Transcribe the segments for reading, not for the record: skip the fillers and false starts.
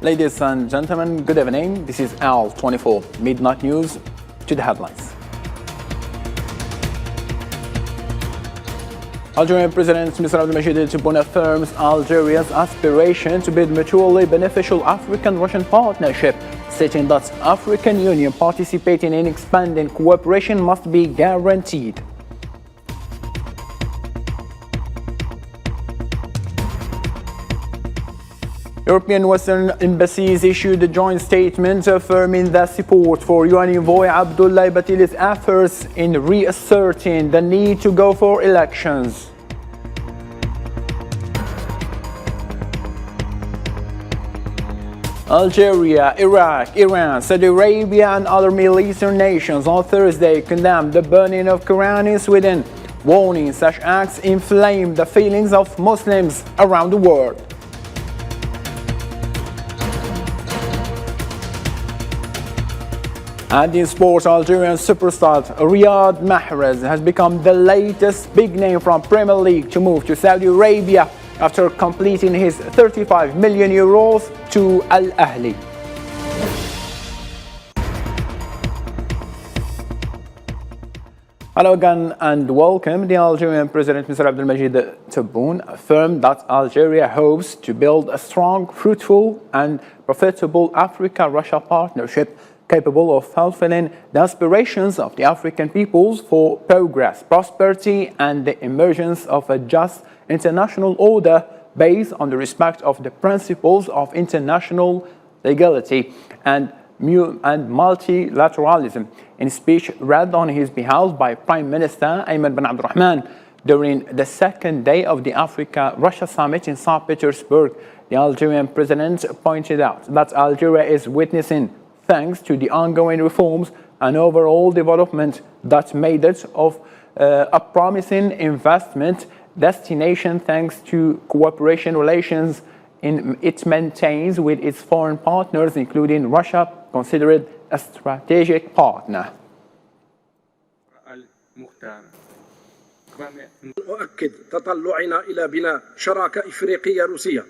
Ladies and gentlemen, good evening. This is Al24 Midnight News. To the headlines. Algerian President Mr. Abdelmajid Tebboune affirms Algeria's aspiration to build mutually beneficial African-Russian partnership, stating that African Union participating in expanding cooperation must be guaranteed. European Western embassies issued a joint statement affirming their support for UN envoy Abdoulaye Batile's efforts in reasserting the need to go for elections. Algeria, Iraq, Iran, Saudi Arabia and other Middle Eastern nations on Thursday condemned the burning of Quran in Sweden, warning such acts inflame the feelings of Muslims around the world. And in sports, Algerian superstar Riyad Mahrez has become the latest big name from Premier League to move to Saudi Arabia after completing his €35 million to Al Ahly. Hello again and welcome. The Algerian President Mr. Abdelmajid Tebboune affirmed that Algeria hopes to build a strong, fruitful and profitable Africa-Russia partnership capable of fulfilling the aspirations of the African peoples for progress, prosperity and the emergence of a just international order based on the respect of the principles of international legality and multilateralism. In a speech read on his behalf by Prime Minister Ayman bin Abdurrahman during the second day of the Africa-Russia Summit in St. Petersburg, the Algerian president pointed out that Algeria is witnessing, thanks to the ongoing reforms and overall development, that made it of a promising investment destination thanks to cooperation relations it maintains with its foreign partners, including Russia, considered a strategic partner. أؤكد تطلعنا إلى بناء شراكة إفريقية روسية.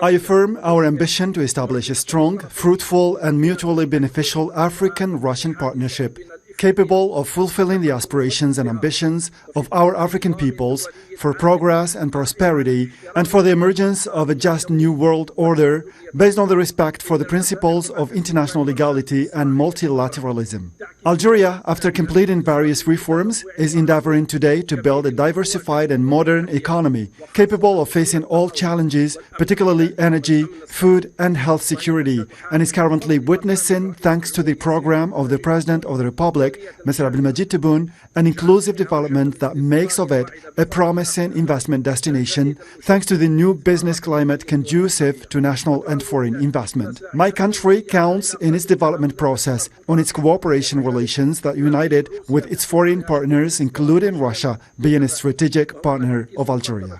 I affirm our ambition to establish a strong, fruitful and mutually beneficial African-Russian partnership capable of fulfilling the aspirations and ambitions of our African peoples for progress and prosperity and for the emergence of a just new world order based on the respect for the principles of international legality and multilateralism. Algeria, after completing various reforms, is endeavoring today to build a diversified and modern economy capable of facing all challenges, particularly energy, food and health security, and is currently witnessing, thanks to the program of the President of the Republic, Mr. Abdelmajid Tebboune, an inclusive development that makes of it a promising investment destination, thanks to the new business climate conducive to national and foreign investment. My country counts in its development process on its cooperation relations that united with its foreign partners, including Russia, being a strategic partner of Algeria.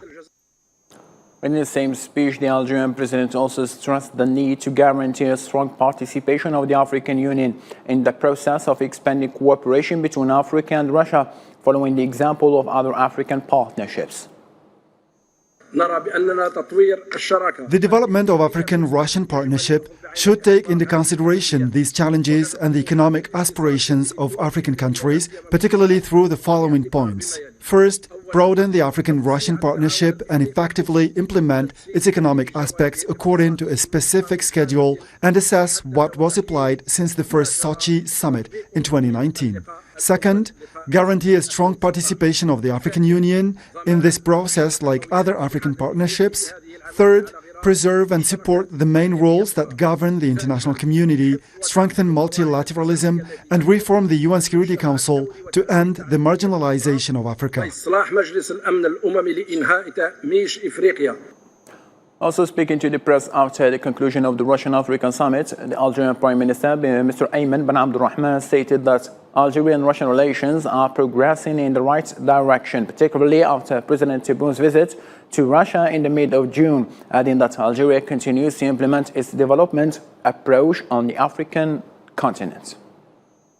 In the same speech, the Algerian president also stressed the need to guarantee a strong participation of the African Union in the process of expanding cooperation between Africa and Russia, following the example of other African partnerships. The development of African-Russian partnership should take into consideration these challenges and the economic aspirations of African countries, particularly through the following points. First, broaden the African-Russian partnership and effectively implement its economic aspects according to a specific schedule and assess what was applied since the first Sochi summit in 2019. Second, guarantee a strong participation of the African Union in this process like other African partnerships. Third, preserve and support the main rules that govern the international community, strengthen multilateralism, and reform the UN Security Council to end the marginalization of Africa. Also speaking to the press after the conclusion of the Russian-African summit, the Algerian Prime Minister, Mr. Ayman bin Abdurrahman, stated that Algerian-Russian relations are progressing in the right direction, particularly after President Tebboun's visit to Russia in the mid of June, adding that Algeria continues to implement its development approach on the African continent.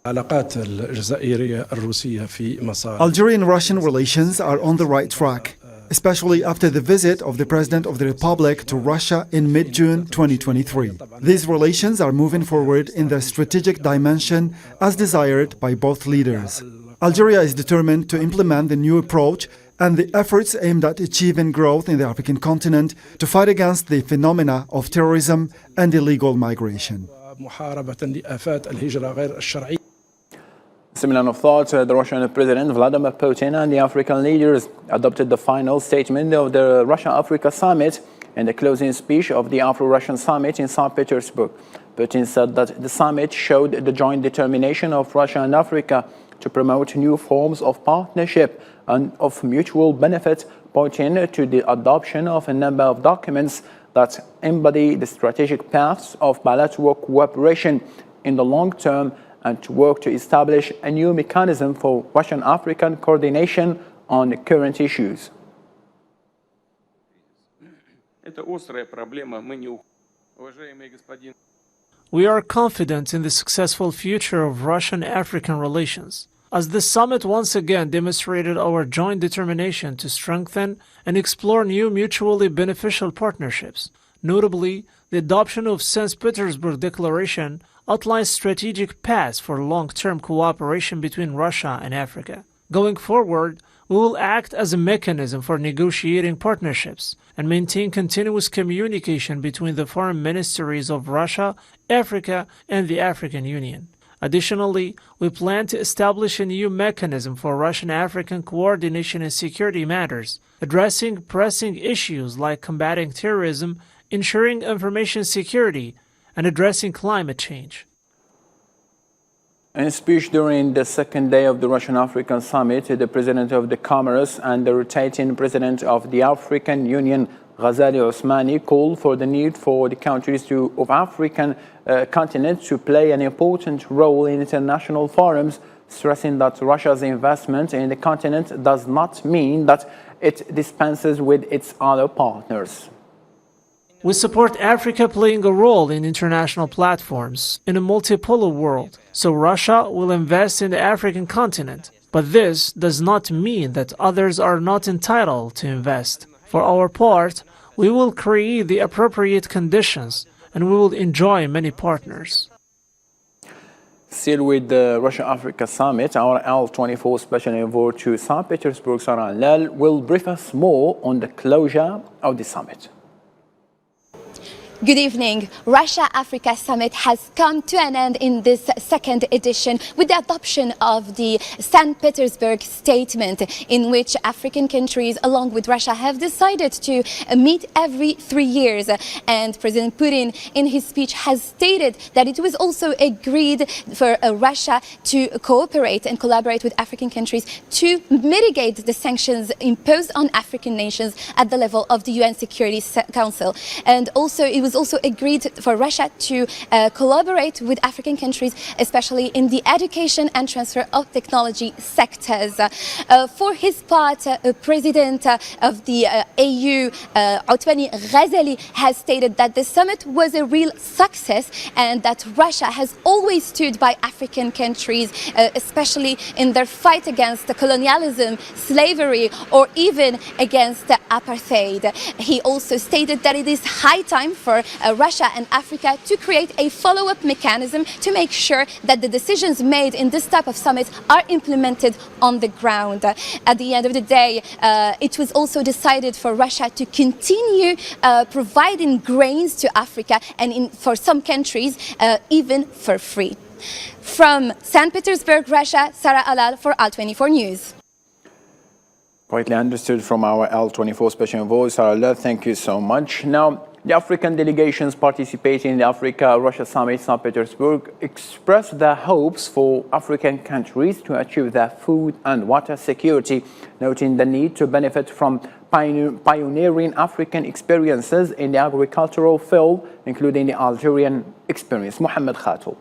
Algerian-Russian relations are on the right track. especially after the visit of the President of the Republic to Russia in mid-June 2023. These relations are moving forward in their strategic dimension as desired by both leaders. Algeria is determined to implement the new approach and the efforts aimed at achieving growth in the African continent to fight against the phenomena of terrorism and illegal migration. Similar of thought, the Russian President Vladimir Putin and the African leaders adopted the final statement of the Russia-Africa Summit in the closing speech of the Afro-Russian Summit in St. Petersburg. Putin said that the summit showed the joint determination of Russia and Africa to promote new forms of partnership and of mutual benefit, pointing to the adoption of a number of documents that embody the strategic paths of bilateral cooperation in the long term and to work to establish a new mechanism for Russian-African coordination on current issues. We are confident in the successful future of Russian-African relations, as this summit once again demonstrated our joint determination to strengthen and explore new mutually beneficial partnerships. Notably, the adoption of St. Petersburg Declaration outlines strategic paths for long-term cooperation between Russia and Africa. Going forward, we will act as a mechanism for negotiating partnerships and maintain continuous communication between the foreign ministries of Russia, Africa, and the African Union. Additionally, we plan to establish a new mechanism for Russian-African coordination in security matters, addressing pressing issues like combating terrorism, ensuring information security, and addressing climate change. In a speech during the second day of the Russian-African Summit, the President of the Comoros and the rotating President of the African Union, Ghazali Osmani, called for the need for the countries of African continent to play an important role in international forums, stressing that Russia's investment in the continent does not mean that it dispenses with its other partners. We support Africa playing a role in international platforms in a multipolar world, so Russia will invest in the African continent. But this does not mean that others are not entitled to invest. For our part, we will create the appropriate conditions and we will enjoy many partners. Still with the Russia-Africa Summit, our L24 special envoy to St. Petersburg, Sarah Nel, will brief us more on the closure of the summit. Good evening. Russia-Africa Summit has come to an end in this second edition with the adoption of the St. Petersburg Statement, in which African countries, along with Russia, have decided to meet every 3 years. And President Putin, in his speech, has stated that it was also agreed for Russia to cooperate and collaborate with African countries to mitigate the sanctions imposed on African nations at the level of the UN Security Council. And also, it was also agreed for Russia to collaborate with African countries, especially in the education and transfer of technology sectors. For his part, President of the AU, Othmani Ghazali, has stated that the summit was a real success and that Russia has always stood by African countries, especially in their fight against colonialism, slavery, or even against apartheid. He also stated that it is high time for Russia and Africa to create a follow-up mechanism to make sure that the decisions made in this type of summit are implemented on the ground. At the end of the day, it was also decided for Russia to continue providing grains to Africa and for some countries even for free. From St. Petersburg, Russia, Sarah Alal for L24 News. Rightly understood from our L24 special envoy, Sarah Alal. Thank you so much. Now, the African delegations participating in the Africa-Russia Summit in St. Petersburg expressed their hopes for African countries to achieve their food and water security, noting the need to benefit from pioneering African experiences in the agricultural field, including the Algerian experience. Mohammed Khatou.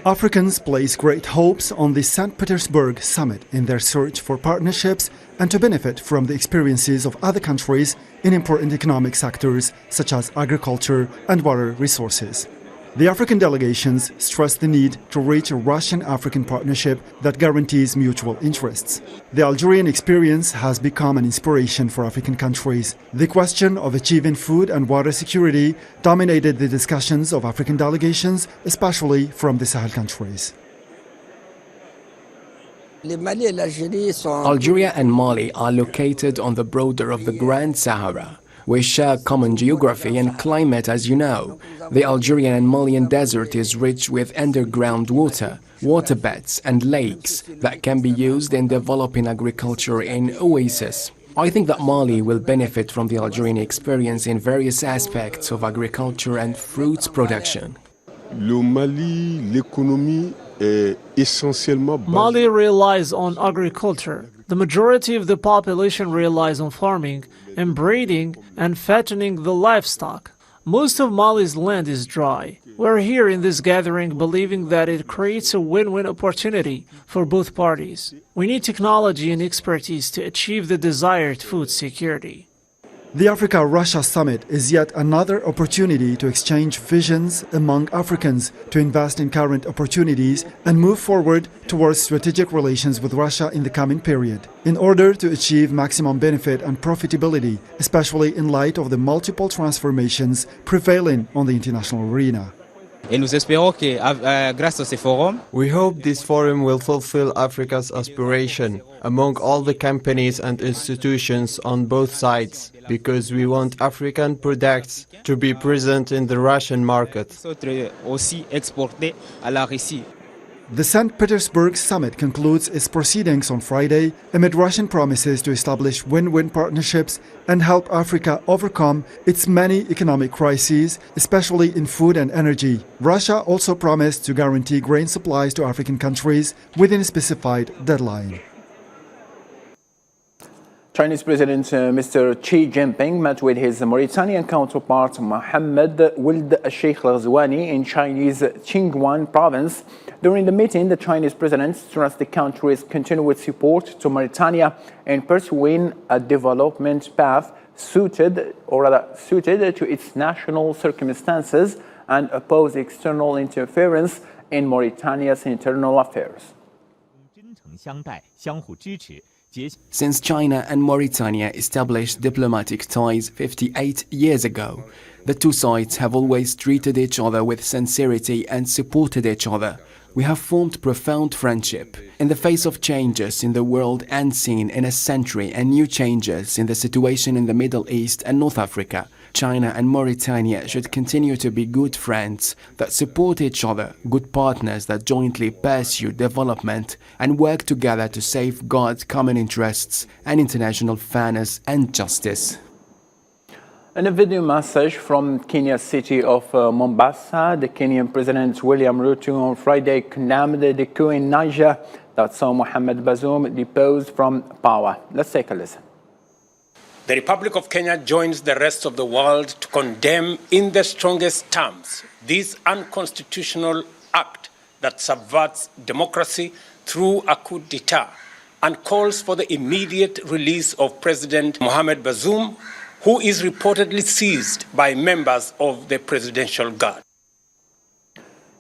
Africans place great hopes on the St. Petersburg Summit in their search for partnerships and to benefit from the experiences of other countries in important economic sectors such as agriculture and water resources. The African delegations stressed the need to reach a Russian-African partnership that guarantees mutual interests. The Algerian experience has become an inspiration for African countries. The question of achieving food and water security dominated the discussions of African delegations, especially from the Sahel countries. Algeria and Mali are located on the border of the Grand Sahara. We share common geography and climate, as you know. The Algerian and Malian desert is rich with underground water, waterbeds and lakes that can be used in developing agriculture in oases. I think that Mali will benefit from the Algerian experience in various aspects of agriculture and fruits production. Mali relies on agriculture. The majority of the population relies on farming and breeding and fattening the livestock. Most of Mali's land is dry. We're here in this gathering believing that it creates a win-win opportunity for both parties. We need technology and expertise to achieve the desired food security. The Africa-Russia summit is yet another opportunity to exchange visions among Africans, to invest in current opportunities and move forward towards strategic relations with Russia in the coming period, in order to achieve maximum benefit and profitability, especially in light of the multiple transformations prevailing on the international arena. Et nous espérons que, grâce à ces forums, we hope this forum will fulfill Africa's aspiration among all the companies and institutions on both sides, because we want African products to be present in the Russian market. aussi exportés à la Russie. The St. Petersburg summit concludes its proceedings on Friday amid Russian promises to establish win-win partnerships and help Africa overcome its many economic crises, especially in food and energy. Russia also promised to guarantee grain supplies to African countries within a specified deadline. Chinese President Mr. Xi Jinping met with his Mauritanian counterpart Mohammed Ould Sheikh Al Ghazouani in Chinese Qinghai province. During the meeting, the Chinese president stressed the country's continued support to Mauritania in pursuing a development path suited to its national circumstances and oppose external interference in Mauritania's internal affairs. Since China and Mauritania established diplomatic ties 58 years ago, the two sides have always treated each other with sincerity and supported each other. We have formed profound friendship. In the face of changes in the world unseen in a century and new changes in the situation in the Middle East and North Africa, China and Mauritania should continue to be good friends that support each other, good partners that jointly pursue development and work together to safeguard common interests and international fairness and justice. In a video message from Kenya's city of Mombasa, the Kenyan President William Ruto on Friday condemned the coup in Niger that saw Mohamed Bazoum deposed from power. Let's take a listen. The Republic of Kenya joins the rest of the world to condemn in the strongest terms this unconstitutional act that subverts democracy through a coup d'etat and calls for the immediate release of President Mohamed Bazoum, who is reportedly seized by members of the Presidential Guard.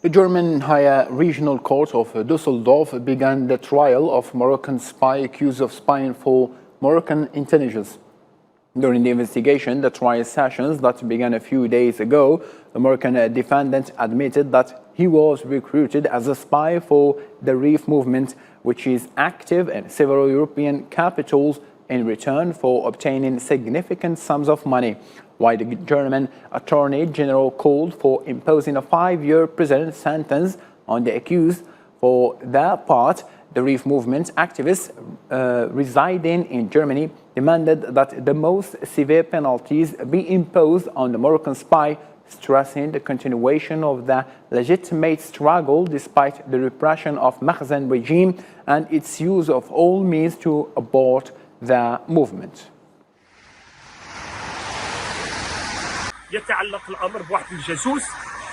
The German Higher Regional Court of Düsseldorf began the trial of Moroccan spy accused of spying for Moroccan intelligence. During the investigation, the trial sessions that began a few days ago, the Moroccan defendant admitted that he was recruited as a spy for the Reef movement, which is active in several European capitals in return for obtaining significant sums of money, while the German Attorney General called for imposing a 5-year prison sentence on the accused. For their part, the Reef movement activists residing in Germany demanded that the most severe penalties be imposed on the Moroccan spy, stressing the continuation of the legitimate struggle despite the repression of Makhzen regime and its use of all means to abort the movement. يتعلق الأمر بواحد الجاسوس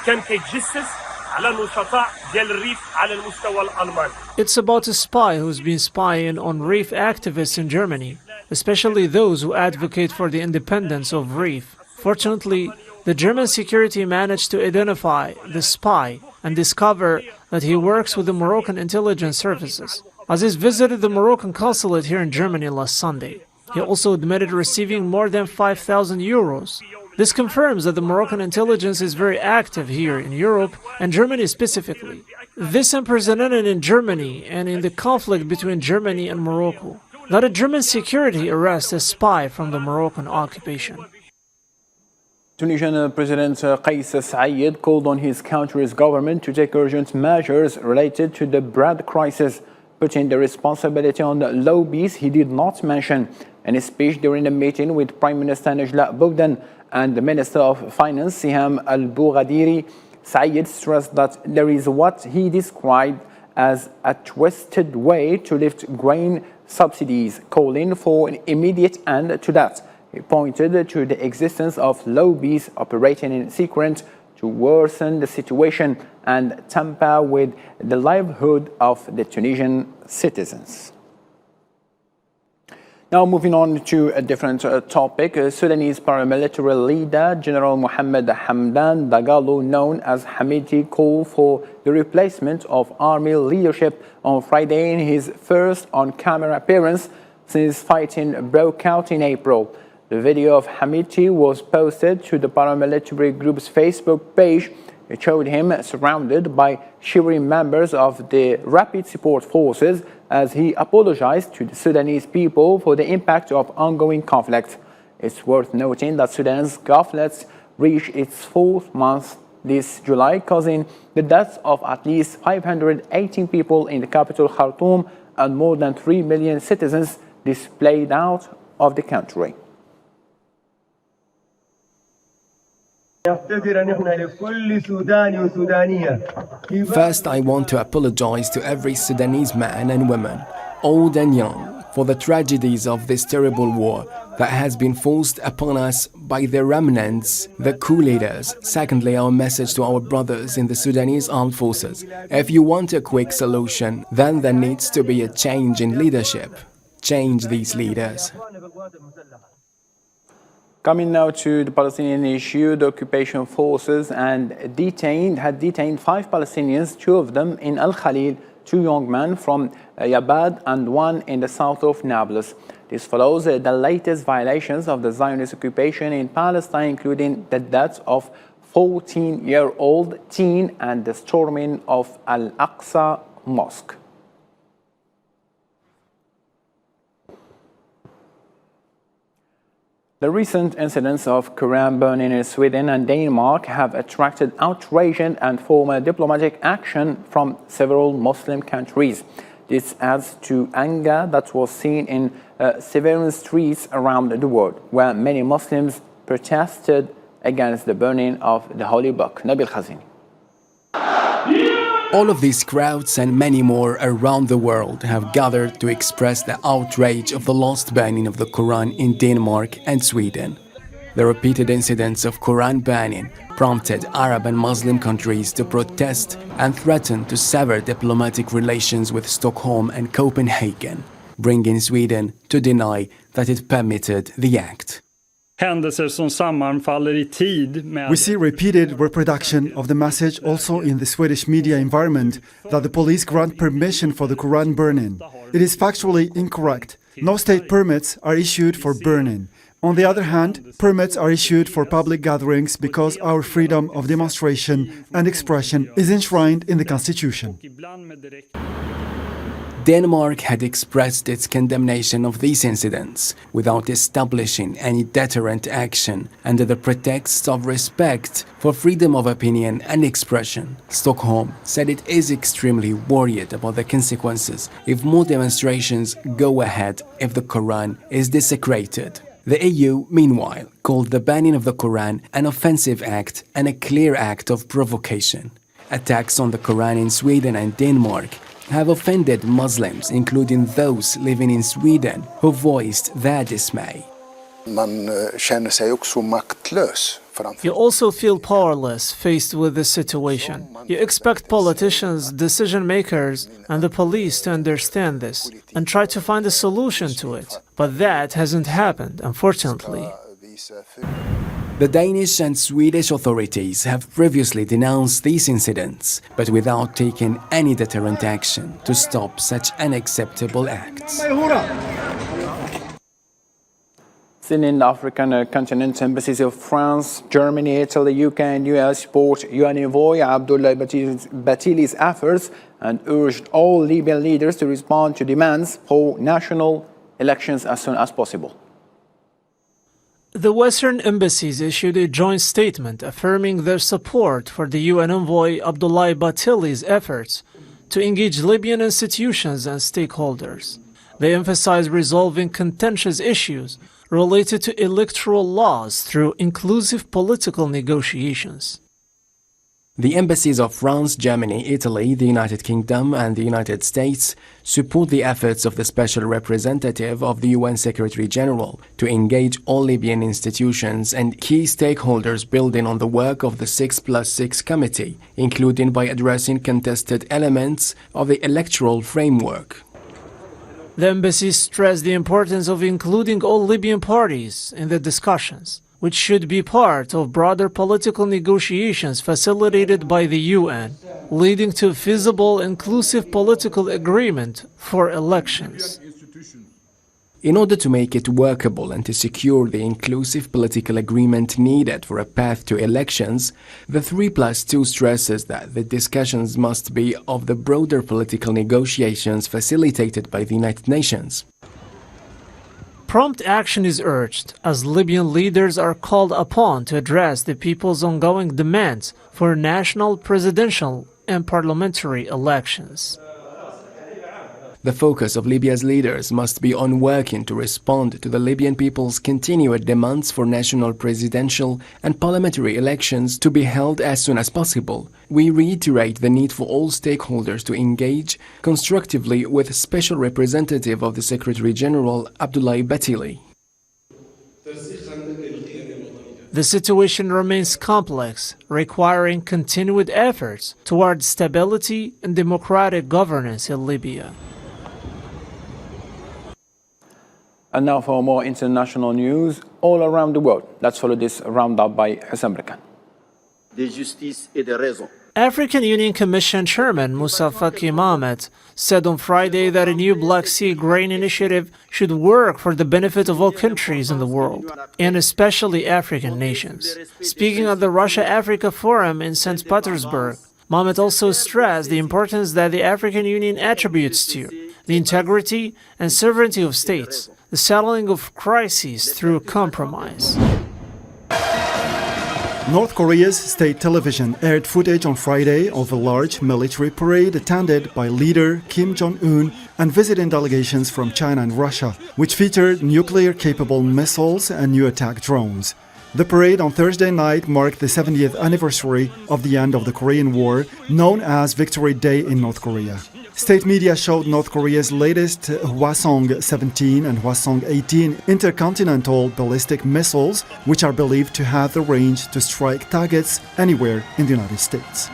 كان كيتجسس على نشطاء ديال الريف على المستوى الألماني. It's about a spy who's been spying on Reef activists in Germany, especially those who advocate for the independence of Reef. Fortunately, The German security managed to identify the spy and discover that he works with the Moroccan intelligence services. Aziz visited the Moroccan consulate here in Germany last Sunday. He also admitted receiving more than 5,000 euros. This confirms that the Moroccan intelligence is very active here in Europe and Germany specifically. This unprecedented in Germany and in the conflict between Germany and Morocco. Let a German security arrest a spy from the Moroccan occupation. Tunisian President Kais Saied called on his country's government to take urgent measures related to the bread crisis, putting the responsibility on the lobbies he did not mention. In a speech during a meeting with Prime Minister Najla Bougdan and the Minister of Finance Siham Al-Boughadiri, Saied stressed that there is what he described as a twisted way to lift grain subsidies, calling for an immediate end to that. He pointed to the existence of lobbies operating in secret to worsen the situation and tamper with the livelihood of the Tunisian citizens. Now moving on to a different topic, Sudanese paramilitary leader General Mohammed Hamdan Dagalo, known as Hamiti, called for the replacement of army leadership on Friday in his first on-camera appearance since fighting broke out in April. The video of Hamiti was posted to the paramilitary group's Facebook page. It showed him surrounded by shivering members of the Rapid Support Forces as he apologized to the Sudanese people for the impact of ongoing conflict. It's worth noting that Sudan's conflict reached its fourth month this July, causing the deaths of at least 518 people in the capital Khartoum and more than 3 million citizens displaced out of the country. First, I want to apologize to every Sudanese man and woman, old and young, for the tragedies of this terrible war that has been forced upon us by the remnants, the coup leaders. Secondly, our message to our brothers in the Sudanese armed forces. If you want a quick solution, then there needs to be a change in leadership. Change these leaders. Coming now to the Palestinian issue, the occupation forces had detained 5 Palestinians, 2 of them in Al Khalil, 2 young men from Yabad and 1 in the south of Nablus. This follows the latest violations of the Zionist occupation in Palestine, including the death of 14-year-old teen and the storming of Al-Aqsa Mosque. The recent incidents of Quran burning in Sweden and Denmark have attracted outrage and formal diplomatic action from several Muslim countries. This adds to anger that was seen in several streets around the world, where many Muslims protested against the burning of the Holy Book. Nabil Khazini. All of these crowds and many more around the world have gathered to express the outrage of the last banning of the Quran in Denmark and Sweden. The repeated incidents of Quran banning prompted Arab and Muslim countries to protest and threaten to sever diplomatic relations with Stockholm and Copenhagen, bringing Sweden to deny that it permitted the act. We see repeated reproduction of the message also in the Swedish media environment that the police grant permission for the Quran burning. It is factually incorrect. No state permits are issued for burning. On the other hand, permits are issued for public gatherings because our freedom of demonstration and expression is enshrined in the Constitution. Denmark had expressed its condemnation of these incidents without establishing any deterrent action under the pretext of respect for freedom of opinion and expression. Stockholm said it is extremely worried about the consequences if more demonstrations go ahead if the Quran is desecrated. The EU, meanwhile, called the banning of the Quran an offensive act and a clear act of provocation. Attacks on the Quran in Sweden and Denmark have offended Muslims, including those living in Sweden, who voiced their dismay. You also feel powerless faced with this situation. You expect politicians, decision makers, and the police to understand this and try to find a solution to it. But that hasn't happened, unfortunately. The Danish and Swedish authorities have previously denounced these incidents, but without taking any deterrent action to stop such unacceptable acts. Still in the African continent, embassies of France, Germany, Italy, UK and US support UN envoy Abdullah Batili's efforts and urged all Libyan leaders to respond to demands for national elections as soon as possible. The Western embassies issued a joint statement affirming their support for the UN envoy Abdullah Batili's efforts to engage Libyan institutions and stakeholders. They emphasized resolving contentious issues related to electoral laws through inclusive political negotiations. The embassies of France, Germany, Italy, the United Kingdom and the United States support the efforts of the Special Representative of the UN Secretary-General to engage all Libyan institutions and key stakeholders building on the work of the 6+6 Committee, including by addressing contested elements of the electoral framework. The embassies stressed the importance of including all Libyan parties in the discussions, which should be part of broader political negotiations facilitated by the UN, leading to a feasible, inclusive political agreement for elections. In order to make it workable and to secure the inclusive political agreement needed for a path to elections, the 3+2 stresses that the discussions must be of the broader political negotiations facilitated by the United Nations. Prompt action is urged, as Libyan leaders are called upon to address the people's ongoing demands for national, presidential and parliamentary elections. The focus of Libya's leaders must be on working to respond to the Libyan people's continued demands for national, presidential and parliamentary elections to be held as soon as possible. We reiterate the need for all stakeholders to engage constructively with Special Representative of the Secretary-General Abdullah Batili. The situation remains complex, requiring continued efforts towards stability and democratic governance in Libya. And now for more international news all around the world. Let's follow this roundup by Hassan Brakan. African Union Commission Chairman Moussa Faki Mahamat said on Friday that a new Black Sea grain initiative should work for the benefit of all countries in the world, and especially African nations. Speaking at the Russia-Africa Forum in St. Petersburg, Mahamat also stressed the importance that the African Union attributes to the integrity and sovereignty of states, the settling of crises through compromise. North Korea's state television aired footage on Friday of a large military parade attended by leader Kim Jong-un and visiting delegations from China and Russia, which featured nuclear-capable missiles and new attack drones. The parade on Thursday night marked the 70th anniversary of the end of the Korean War, known as Victory Day in North Korea. State media showed North Korea's latest Hwasong-17 and Hwasong-18 intercontinental ballistic missiles, which are believed to have the range to strike targets anywhere in the United States.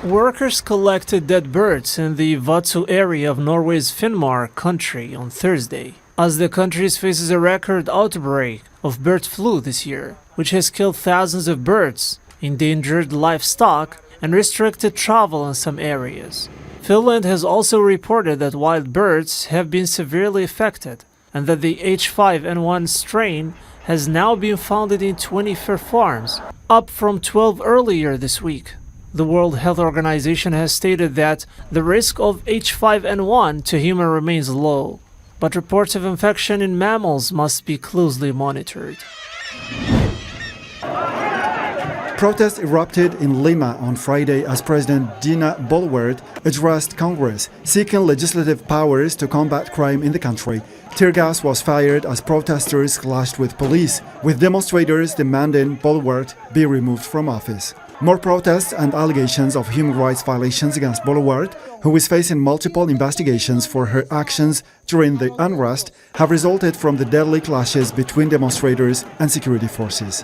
Workers collected dead birds in the Vadsø area of Norway's Finnmark country on Thursday, as the country faces a record outbreak of bird flu this year, which has killed thousands of birds, endangered livestock, and restricted travel in some areas. Finland has also reported that wild birds have been severely affected and that the H5N1 strain has now been found in 24 farms, up from 12 earlier this week. The World Health Organization has stated that the risk of H5N1 to human remains low, but reports of infection in mammals must be closely monitored. Protests erupted in Lima on Friday as President Dina Boluarte addressed Congress, seeking legislative powers to combat crime in the country. Tear gas was fired as protesters clashed with police, with demonstrators demanding Boluarte be removed from office. More protests and allegations of human rights violations against Boluarte, who is facing multiple investigations for her actions during the unrest, have resulted from the deadly clashes between demonstrators and security forces.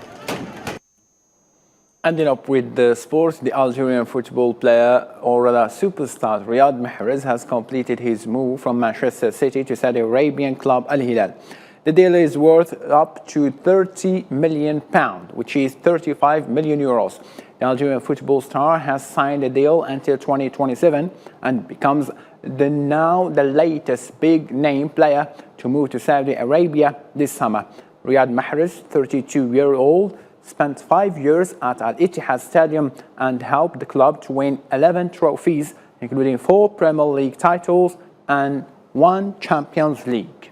Ending up with the sports, the Algerian football player, or rather superstar, Riyad Mahrez has completed his move from Manchester City to Saudi Arabian club Al Hilal. The deal is worth up to £30 million, which is 35 million euros. The Algerian football star has signed a deal until 2027 and becomes the latest big-name player to move to Saudi Arabia this summer. Riyad Mahrez, 32-year-old, spent 5 years at Al Ittihad Stadium and helped the club to win 11 trophies, including 4 Premier League titles and 1 Champions League.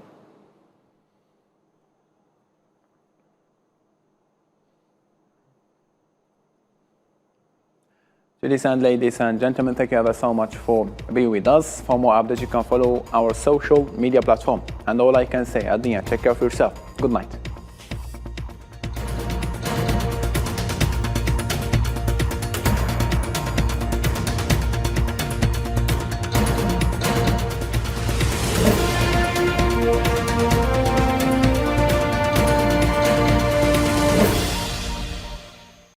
Ladies and gentlemen, thank you ever so much for being with us. For more updates, you can follow our social media platform. And all I can say, Adnia, take care of yourself. Good night.